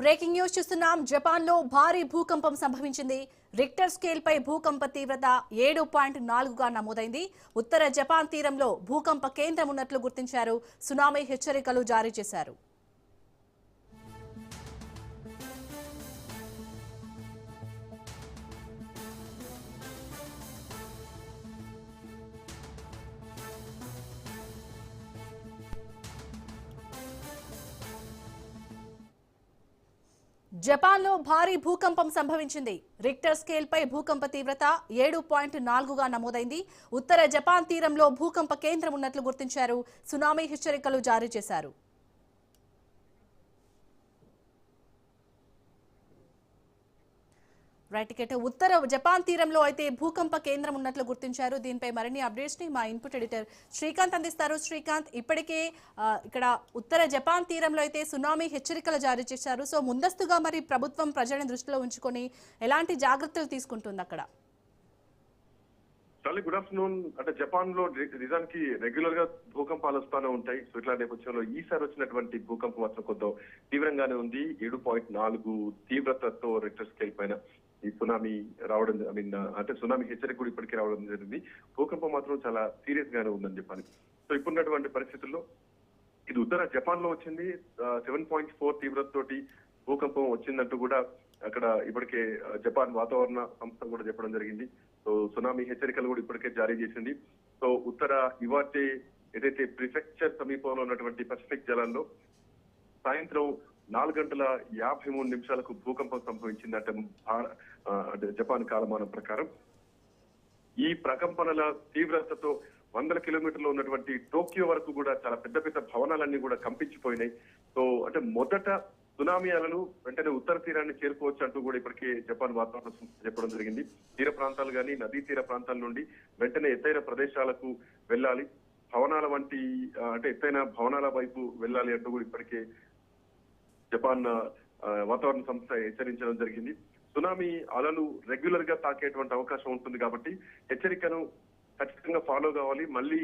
Breaking news చూస్తున్నాం. Japan లో భారీ భూకంపం సంభవించింది. రిక్టర్ స్కేల్ పై భూకంప తీవ్రత 7.4గా నమోదైంది. ఉత్తర జపాన్ తీరంలో భూకంప కేంద్రం ఉన్నట్లు గుర్తించారు. సునామీ హెచ్చరికలు జారీ చేశారు. జపాన్ లో భారీ భూకంపం సంభవించింది. రిక్టర్ స్కేల్ పై భూకంప తీవ్రత 7.4గా నమోదైంది. ఉత్తర జపాన్ తీరంలో భూకంప కేంద్రం ఉన్నట్లు గుర్తించారు. సునామీ హెచ్చరికలు జారీ చేశారు. ఉత్తర జపాన్ తీరంలో అయితే భూకంప కేంద్రం ఉన్నట్లు గుర్తించారు. దీనిపై మరిన్ని అప్డేట్స్ ని మా ఇన్పుట్ ఎడిటర్ శ్రీకాంత్ అందిస్తారు. శ్రీకాంత్, ఇప్పటికే ఇక్కడ ఉత్తర జపాన్ తీరంలో అయితే సునామీ హెచ్చరికలు జారీ చేశారు. సో ముందస్తుగా మరి ప్రభుత్వం ప్రజలను దృష్టిలో ఉంచుకొని ఎలాంటి జాగ్రత్తలు తీసుకుంటుంది అక్కడ? చాలా గుడ్ ఆఫ్టర్నూన్. అంటే జపాన్ లో నిజానికి రెగ్యులర్ గా భూకంపాలు వస్తానే ఉంటాయి. సో ఇట్లా నేపథ్యంలో ఈసారి వచ్చినటువంటి భూకంపం మాత్రం కొంత తీవ్రంగానే ఉంది. 7.4 తీవ్రతతో రిక్టర్ స్కేల్ పైన ఈ సునామీ రావడం, అంటే సునామీ హెచ్చరిక కూడా ఇప్పటికే రావడం జరిగింది. భూకంపం మాత్రం చాలా సీరియస్ గానే ఉందని చెప్పాలి. సో ఇప్పుడున్నటువంటి పరిస్థితుల్లో ఇది ఉత్తర జపాన్ లో వచ్చింది. 7.4 తీవ్రతతోటి భూకంపం వచ్చిందంటూ కూడా అక్కడ ఇప్పటికే జపాన్ వాతావరణ సంస్థ కూడా చెప్పడం జరిగింది. సో సునామీ హెచ్చరికలు కూడా ఇప్పటికే జారీ చేసింది. సో ఉత్తర ఇవాటే ఏదైతే ప్రిఫెక్చర్ సమీపంలో ఉన్నటువంటి పసిఫిక్ జలాల్లో సాయంత్రం 4:53 భూకంపం సంభవించింది. అంటే జపాన్ కాలమానం ప్రకారం ఈ ప్రకంపనల తీవ్రతతో 100 కిలోమీటర్లు ఉన్నటువంటి టోక్యో వరకు కూడా చాలా పెద్ద పెద్ద భవనాలన్నీ కూడా కంపించిపోయినాయి. సో అంటే మొదట సునామీ అలలు వెంటనే ఉత్తర తీరాన్ని చేరుకోవచ్చు అంటూ కూడా ఇప్పటికే జపాన్ వాతావరణ సంస్థ చెప్పడం జరిగింది. తీర ప్రాంతాలు కానీ నదీ తీర ప్రాంతాల నుండి వెంటనే ఎత్తైన ప్రదేశాలకు వెళ్ళాలి, భవనాల వంటి అంటే ఎత్తైన భవనాల వైపు వెళ్ళాలి అంటూ కూడా ఇప్పటికే జపాన్ వాతావరణ సంస్థ హెచ్చరించడం జరిగింది. సునామీ అలలు రెగ్యులర్ గా తాకేటువంటి అవకాశం ఉంటుంది కాబట్టి హెచ్చరికను ఖచ్చితంగా ఫాలో కావాలి. మళ్ళీ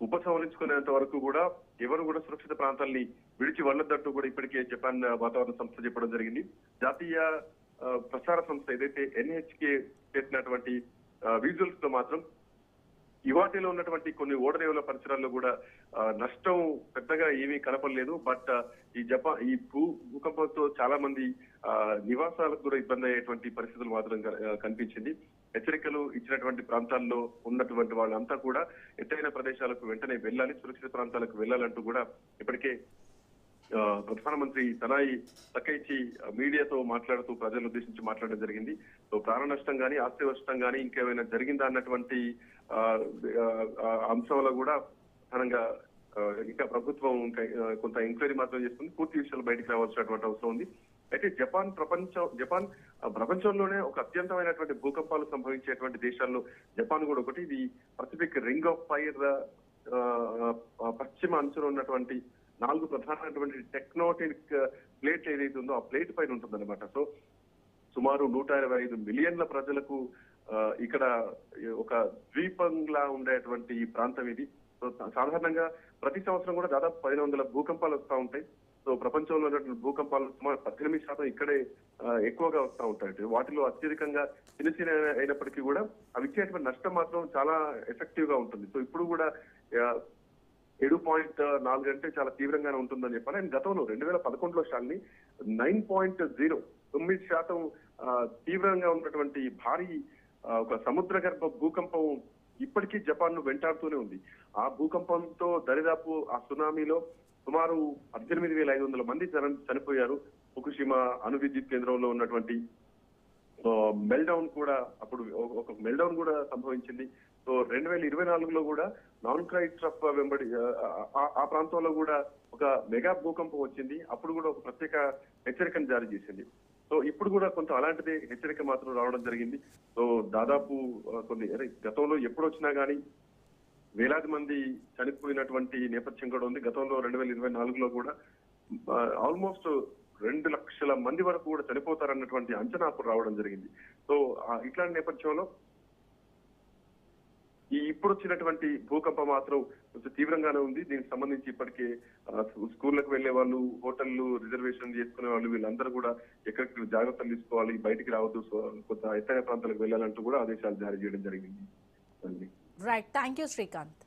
ఉపసంహరించుకునేంత వరకు కూడా ఎవరు కూడా సురక్షిత ప్రాంతాలని విడిచి వెళ్ళొద్దంటూ కూడా ఇప్పటికే జపాన్ వాతావరణ సంస్థ చెప్పడం జరిగింది. జాతీయ ప్రసార సంస్థ ఏదైతే ఎన్హెచ్కే చేసినటువంటి విజువల్స్ లో మాత్రం ఇవాటిలో ఉన్నటువంటి కొన్ని ఓడరేవుల పరిసరాల్లో కూడా నష్టం పెద్దగా ఏమీ కనపడలేదు. బట్ ఈ భూకంపంతో చాలా మంది నివాసాలకు కూడా ఇబ్బంది అయ్యేటువంటి పరిస్థితులు మాత్రం కనిపించింది. హెచ్చరికలు ఇచ్చినటువంటి ప్రాంతాల్లో ఉన్నటువంటి వాళ్ళంతా కూడా ఎత్తైన ప్రదేశాలకు వెంటనే వెళ్ళాలి, సురక్షిత ప్రాంతాలకు వెళ్ళాలంటూ కూడా ఇప్పటికే ప్రధానమంత్రి సనాయి తకైచి మీడియాతో మాట్లాడుతూ ప్రజలను ఉద్దేశించి మాట్లాడడం జరిగింది. సో ప్రాణ నష్టం కానీ ఆస్తి నష్టం కానీ ఇంకేమైనా జరిగిందా అన్నటువంటి అంశంలో కూడా ప్రధానంగా ఇంకా ప్రభుత్వం కొంత ఎంక్వైరీ మాత్రం చేస్తుంది. పూర్తి విషయాలు బయటకు రావాల్సినటువంటి అవసరం ఉంది. అయితే జపాన్ ప్రపంచంలోనే ఒక అత్యంతమైనటువంటి భూకంపాలు సంభవించేటువంటి దేశాల్లో జపాన్ కూడా ఒకటి. ఇది పసిఫిక్ రింగ్ ఆఫ్ ఫైర్ పశ్చిమ అంచులో ఉన్నటువంటి 4 ప్రధానమైనటువంటి టెక్నోటిక్ ప్లేట్ ఏదైతే ఉందో ఆ ప్లేట్ పైన ఉంటుందన్నమాట. సో సుమారు 125 మిలియన్ల ప్రజలకు ఇక్కడ ఒక ద్వీపంలా ఉండేటువంటి ప్రాంతం ఇది. సో సాధారణంగా ప్రతి సంవత్సరం కూడా దాదాపు 1500 భూకంపాలు వస్తూ ఉంటాయి. సో ప్రపంచంలో ఉన్నటువంటి భూకంపాలు సుమారు 18% ఇక్కడే ఎక్కువగా వస్తూ ఉంటాయి. వాటిలో అత్యధికంగా చిన్న అయినప్పటికీ కూడా అవి ఇచ్చేటువంటి నష్టం మాత్రం చాలా ఎఫెక్టివ్ గా ఉంటుంది. సో ఇప్పుడు కూడా 7.4 అంటే చాలా తీవ్రంగానే ఉంటుందని చెప్పాలి. అండ్ గతంలో 2011లో శాలిని 9.09% తీవ్రంగా ఉన్నటువంటి భారీ ఒక సముద్ర గర్భ భూకంపం ఇప్పటికీ జపాన్ ను వెంటాడుతూనే ఉంది. ఆ భూకంపంతో దరిదాపు ఆ సునామీలో సుమారు 18,500 మంది చనిపోయారు. ఫుకుషిమా అణు విద్యుత్ కేంద్రంలో ఉన్నటువంటి మెల్డౌన్ కూడా అప్పుడు ఒక మెల్డౌన్ కూడా సంభవించింది. సో 2024లో కూడా నాన్ క్రైట్రఫ్ వెంబడి ఆ ప్రాంతంలో కూడా ఒక మెగా భూకంపం వచ్చింది. అప్పుడు కూడా ఒక ప్రత్యేక హెచ్చరికను జారీ చేసింది. సో ఇప్పుడు కూడా కొంత అలాంటిదే హెచ్చరిక మాత్రం రావడం జరిగింది. సో దాదాపు కొన్ని గతంలో ఎప్పుడు వచ్చినా కానీ వేలాది మంది చనిపోయినటువంటి నేపథ్యం కూడా ఉంది. గతంలో 2024లో కూడా ఆల్మోస్ట్ 2 లక్షల మంది వరకు కూడా చనిపోతారన్నటువంటి అంచనా అప్పుడు రావడం జరిగింది. సో ఇట్లాంటి నేపథ్యంలో ఈ ఇప్పుడు వచ్చినటువంటి భూకంపం మాత్రం కొంచెం తీవ్రంగానే ఉంది. దీనికి సంబంధించి ఇప్పటికే స్కూళ్ళకు వెళ్లే వాళ్ళు, హోటళ్లు రిజర్వేషన్ చేసుకునే వాళ్ళు వీళ్ళందరూ కూడా ఎక్కడికి జాగ్రత్తలు తీసుకోవాలి, బయటికి రావద్దు, కొంత ఎత్తైన ప్రాంతాలకు వెళ్ళాలంటూ కూడా ఆదేశాలు జారీ చేయడం జరిగింది. Right, thank you Srikanth.